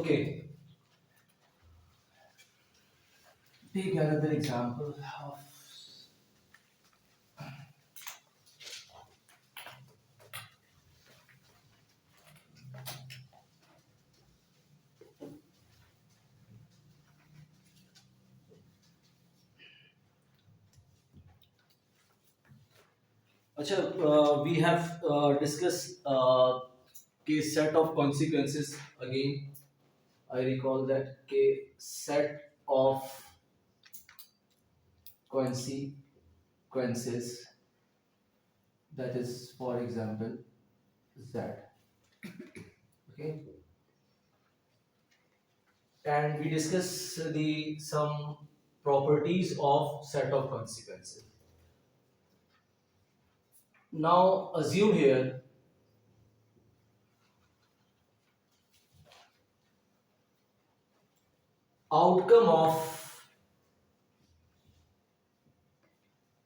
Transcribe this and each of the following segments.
Okay, take another example of. Acha, we have discussed a set of consequences again. I recall that a set of consequences, that is, for example, Z. Okay, and we discuss the some properties of set of consequences. Now assume here outcome of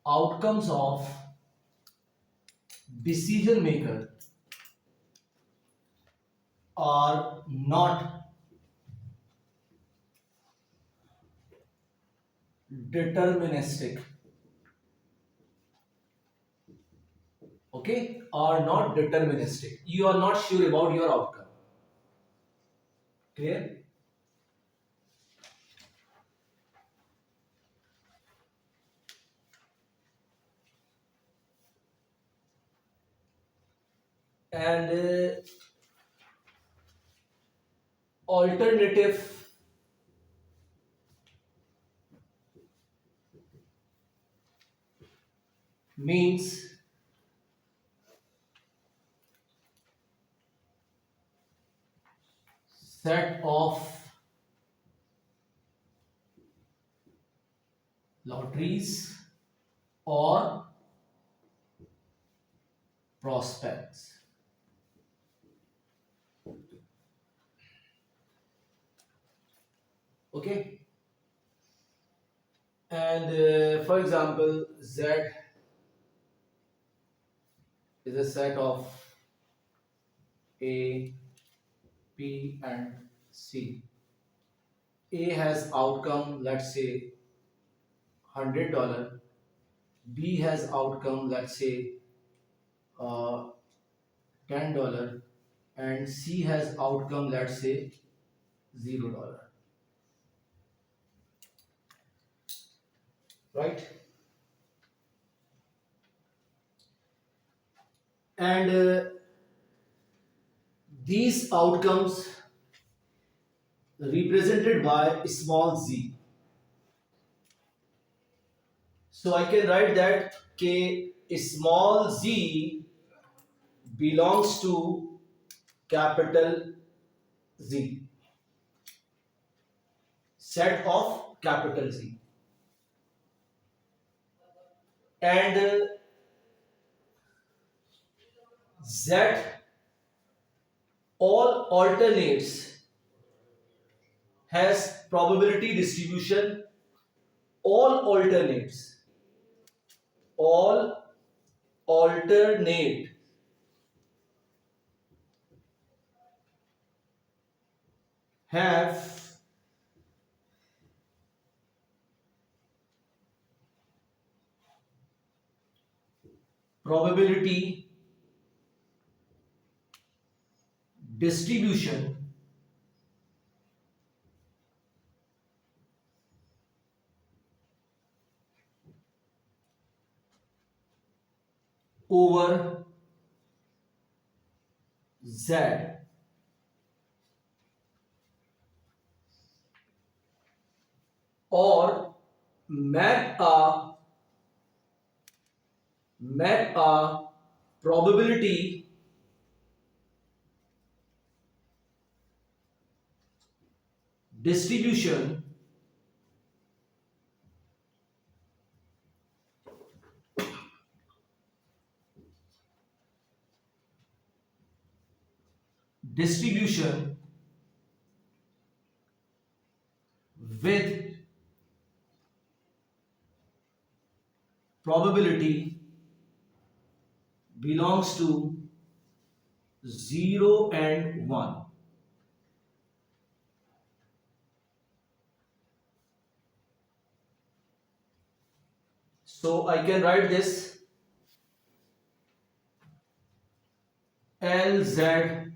outcomes of decision maker are not deterministic. Okay, are not deterministic. You are not sure about your outcome. Clear? And alternative means set of lotteries or prospects. Okay, and for example, Z is a set of A, P, and C. A has outcome, let's say $100. B has outcome, let's say uh, $10, and C has outcome, let's say $0. Right? And these outcomes represented by small z. So I can write that K small z belongs to capital Z, set of capital Z. And Z all alternates has probability distribution. All alternates, all alternate have probability distribution over Z, or map a probability distribution distribution with probability belongs to 0 and 1. So I can write this LZ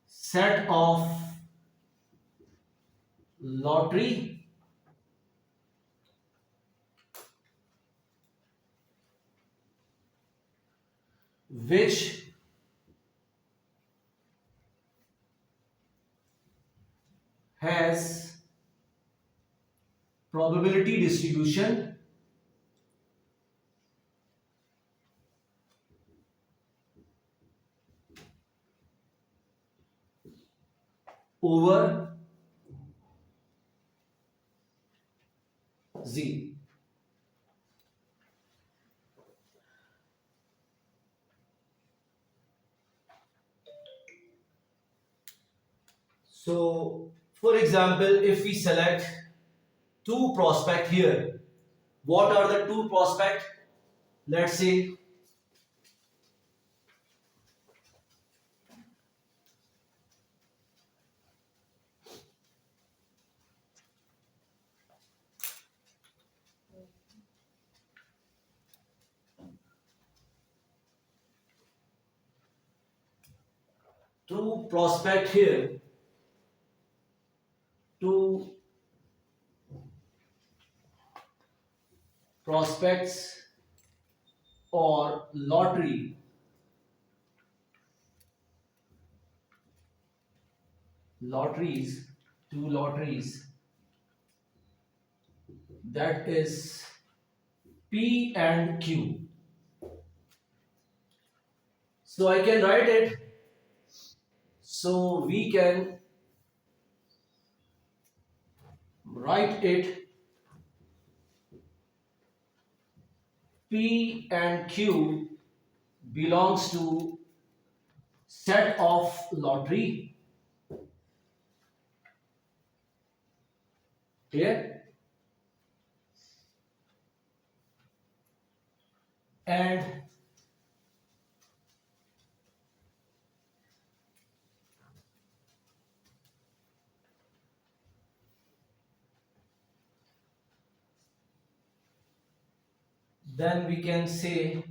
set of lottery which has probability distribution over Z. So, for example, if we select two prospect here, what are the two prospect? Let's say two prospect here, two prospects or lotteries, two lotteries, that is P and Q. So I can write it. So we can write it P and Q belongs to set of lottery. Clear? And then we can say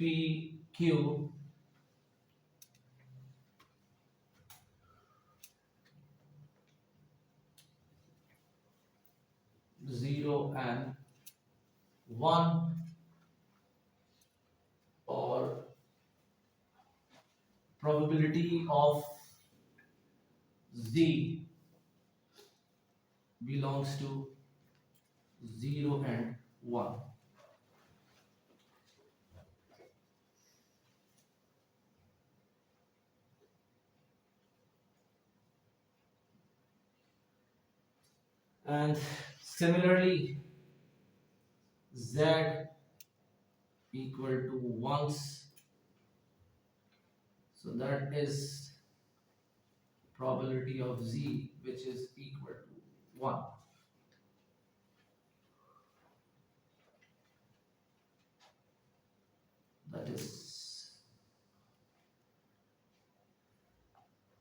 PQ 0 and 1 or probability of Z belongs to 0 and 1. And similarly, Z equal to ones, so that is probability of Z which is equal to 1. That is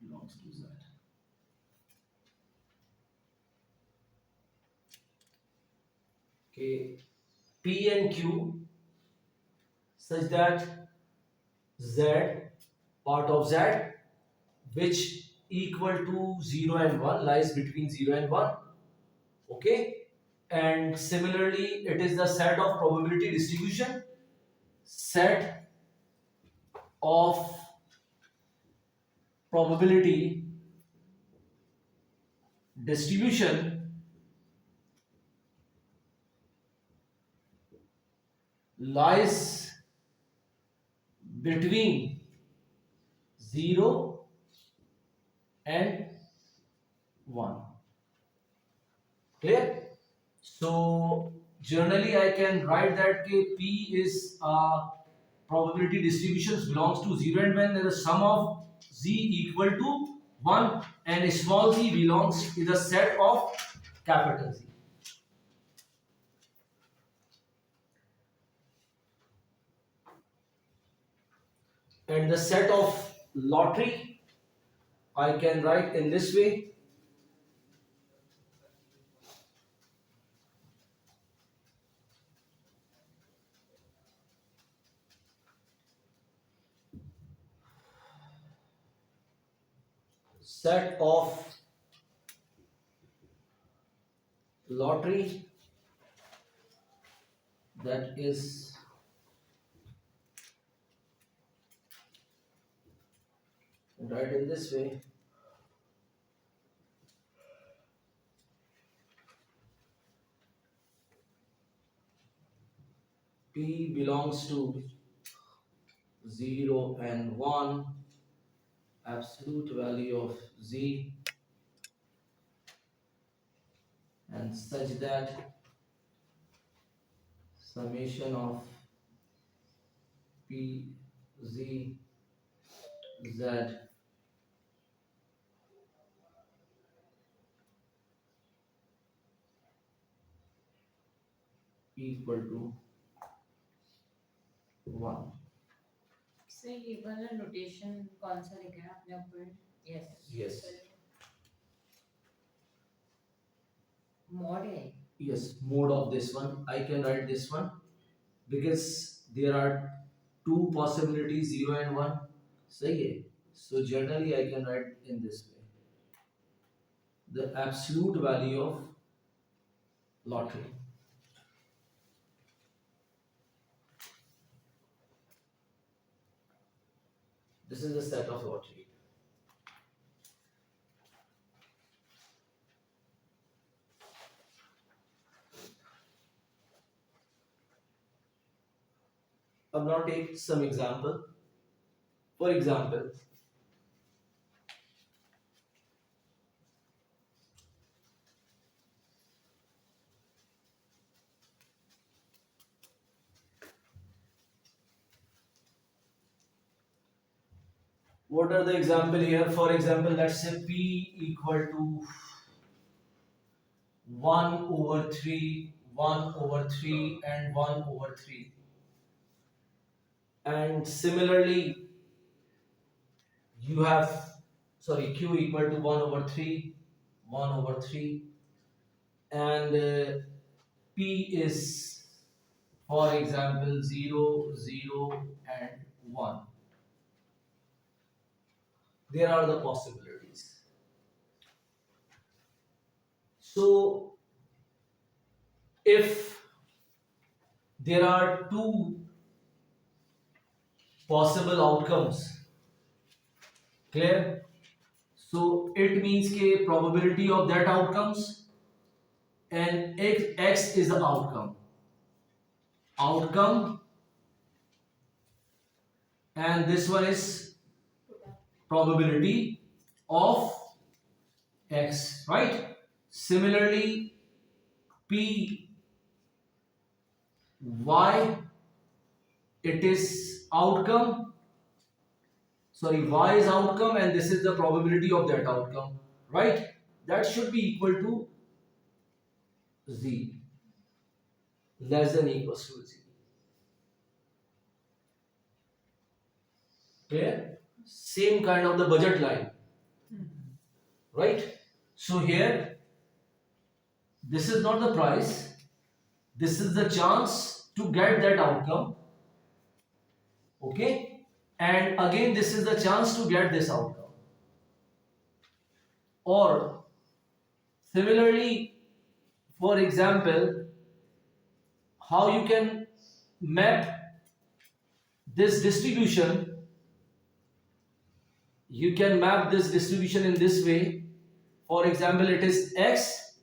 belongs to Z. Okay, P and Q such that Z part of Z which equal to 0 and 1 lies between 0 and 1. Okay, and similarly it is the set of probability distribution, set of probability distribution lies between 0 and 1. Clear? So generally I can write that P is probability distributions belongs to 0 and 1, then the sum of Z equal to 1 and small z belongs to the set of capital Z. And the set of lottery I can write in this way. Set of lottery that is write in this way. P belongs to 0 and 1, absolute value of Z, and such that summation of P Z Z equal to 1. Sir ये वाला notation कौन सा लिखा है आपने ऊपर? Yes. Mod है. Yes, mode of this one. I can write this one because there are two possibilities, 0 and 1. सही है. So generally I can write in this way. The absolute value of lottery. This is the set of lottery. I'll now take some example. For example, what are the example here? For example, let's say P equal to 1 over 3, 1 over 3 and 1 over 3. And similarly, you have, sorry, Q equal to 1 over 3, 1 over 3. And P is, for example, 0, 0 and 1. There are the possibilities. So, if there are two possible outcomes, clear? So, it means कि probability of that outcomes and x is the outcome. Outcome, and this one is probability of x, right? Similarly, P y, it is outcome, sorry, y is outcome and this is the probability of that outcome, right? That should be equal to z, less than equals to z. Clear? Same kind of the budget line, right? So here, this is not the price, this is the chance to get that outcome, okay? And again, this is the chance to get this outcome. Or similarly, for example, how you can map this distribution, you can map this distribution in this way. For example, it is x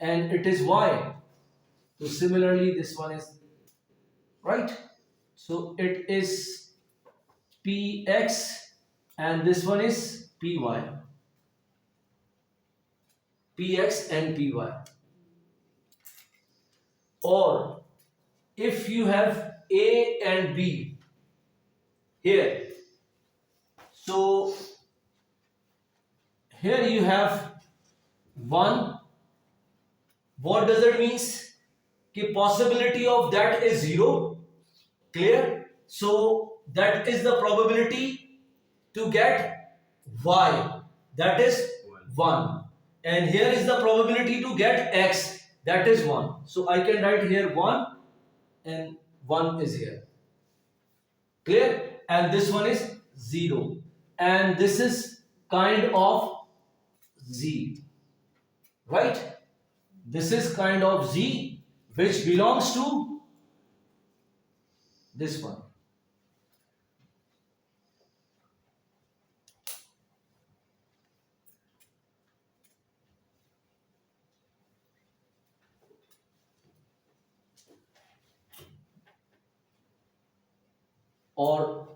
and it is y. So similarly, this one is right. So it is px and this one is py. Px and py. Or if you have a and b here, so here you have 1. What does it means? कि possibility of that is 0. Clear? So that is the probability to get y. that is 1, and here is the probability to get x, that is 1. So I can write here 1 and 1 is here. Clear? And this one is 0, and this is kind of z, right? This is kind of z which belongs to this one. Or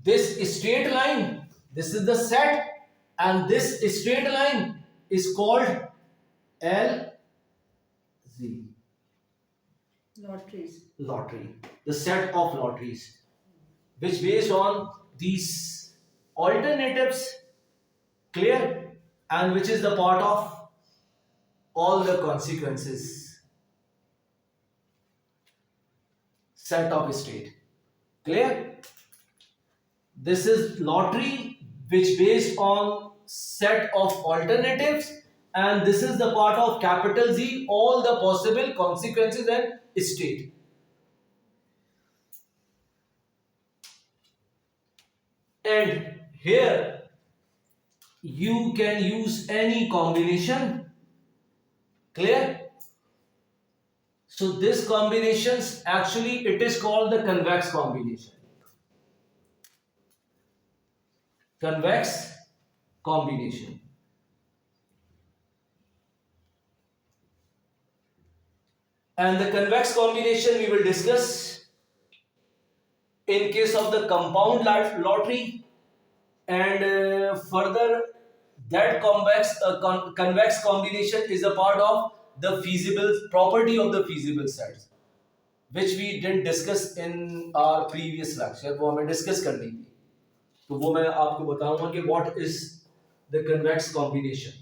this straight line, this is the set, and this straight line is called LZ, Lotteries. lottery, the set of lotteries, which based on these alternatives. Clear? And which is the part of all the consequences, set of state. Clear? This is lottery which based on set of alternatives, and this is the part of capital Z, all the possible consequences and state. And here you can use any combination. Clear? So this combinations, actually it is called the convex combination. Convex combination. And the convex combination we will discuss in case of the compound lottery, and further that convex combination is a part of the feasible property of the feasible sets, which we didn't discuss in our previous lecture. वो हमें discuss करनी थी, तो वो मैं आपको बताऊंगा कि what is the convex combination.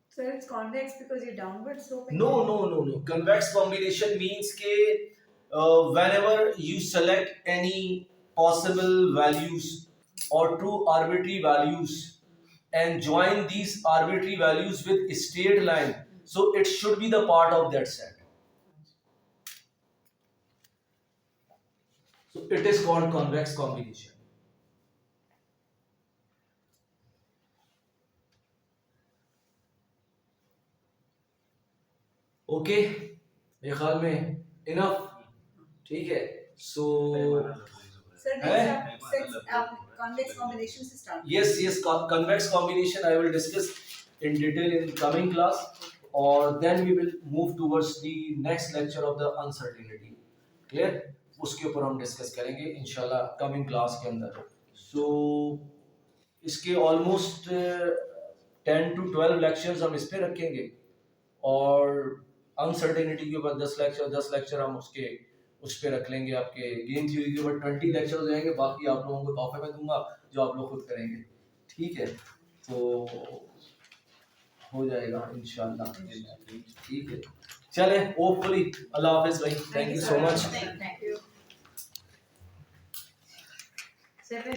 So it's convex because you're downward sloping. No. Convex combination means ke whenever you select any possible values or two arbitrary values and join these arbitrary values with a straight line, so it should be the part of that set. So it is called convex combination. Okay, मेरे ख्याल में enough. ठीक है. So Sir, these are sets convex combinations to start. yes, convex combination I will discuss in detail in coming class, or then we will move towards the next lecture of the uncertainty. Clear? उसके ऊपर हम discuss करेंगे इंशाल्लाह coming class के अंदर. So इसके almost 10 to 12 lectures हम इस पे रखेंगे, और अनसर्टेनिटी के ऊपर 10 लेक्चर हम उसके उस पे रख लेंगे. आपके गेम थ्योरी के ऊपर 20 लेक्चर हो जाएंगे, बाकी आप लोगों को तोहफे में दूंगा जो आप लोग खुद करेंगे. ठीक है, तो हो जाएगा इंशाल्लाह. ठीक है, चले होपफुली. अल्लाह हाफिज भाई, thank you so much. Thank you.